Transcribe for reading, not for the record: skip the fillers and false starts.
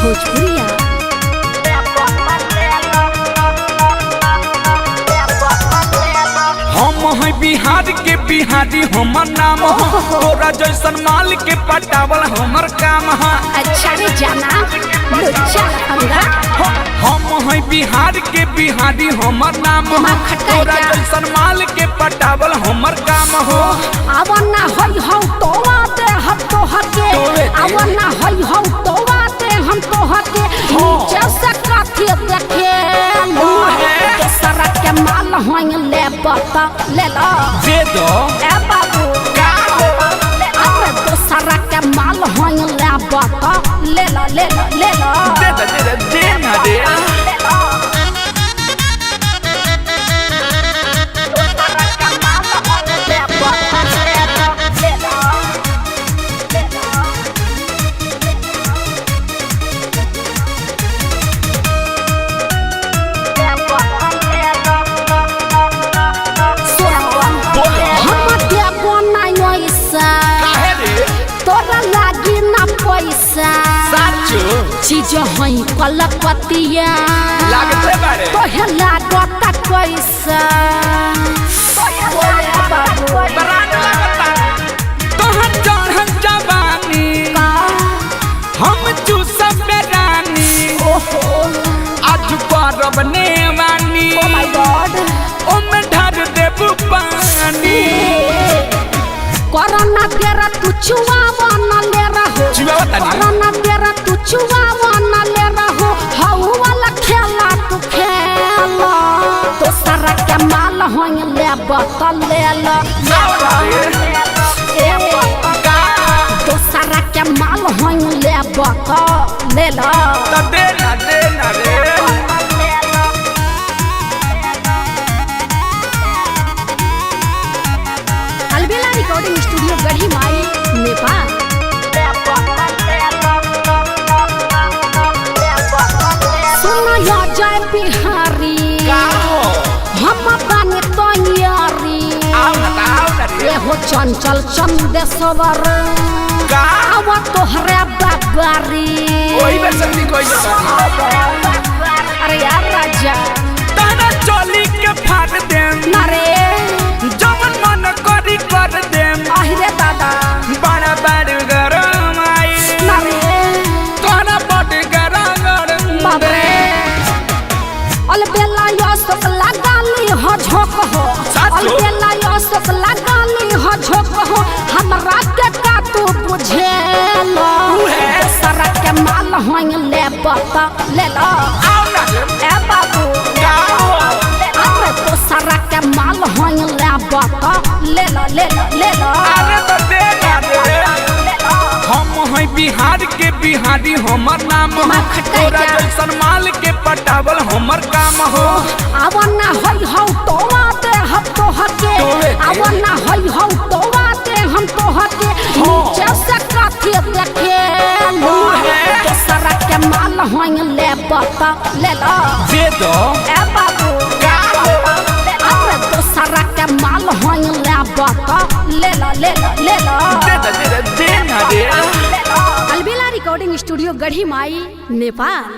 भोजपुरिया। हम है बिहार के बिहारी हमर नाम है, तोरा जैसन माल के पटावल हमर काम है। अच्छा रे जाना लुच्चा लफंगा। हम है बिहार के बिहारी हमर नाम है, तोरा जैसन माल के पटावल हमर काम हो। आवना होई हौ तोवा दे हम तो हके, आवना होई हौ तोवा दे हम तो हके। नीचे से काठी देखे लो दूसरा के माल होई ले बता ले लो दे दो ए बाबू का अरे दूसरा के माल होई ले बता ले लो ले लो ले लो दे दे दे दे ना दे। तोरा लागी ना पैसा चीज हई कलकतिया लागते बारे तोहे लागता कैसा तोहर चढ़ल जवानी हम चूसब रानी आज परब नेवानी ओमे ढार देबू पानी। कोरोना तेरा तू चुआवा न ले रहो, कोरोना तेरा तू चुआवा न ले रहो। हाउ वाला खेला तू खेला दूसरा के माल होई ले बता ले लो दूसरा के माल होई ले बता ले लो दे ना रे। अलबेला रिकॉर्डिंग स्टूडियो गढ़ी माई नेपाल। सुनो या जय बिहारी हम बने तैयारी ये हो चंचल चंदेश्वर आवा तोहरे बाबारी। अरे यार राजा तारा चोली के फाड़ देम नरे जवन मन करी कर देम। आहिरे दादा बड़ा बड़ गरम आई नरे तोरा बड़ गरम बाबरे अलबेला यो सब लगाली हो झोक हो, अलबेला यो सब लगाली हो झोक हो। हमरा के का तू बुझेलो दूसरा के माल होई ले बता ले लो ए बाबू अरे दूसरा के माल होई ले बता ले लो ले लो ले लो अरे तो दे ना दे। हम है बिहार के बिहारी हमर नाम है, तोरा जैसन माल के पटावल हमर काम हो। आवना होई हौ तोवा दे हम तो हके, आवना होई हौ तोवा दे हम तो हके। नीचे से काठी देखे लो दूसरा के माल होई ले बता ले लो दे दो ए बाबू अरे दूसरा के माल होई ले बता ले लो ले लो ले लो दे ना रे। अलबेला रिकॉर्डिंग स्टूडियो गढ़ी माई नेपाल।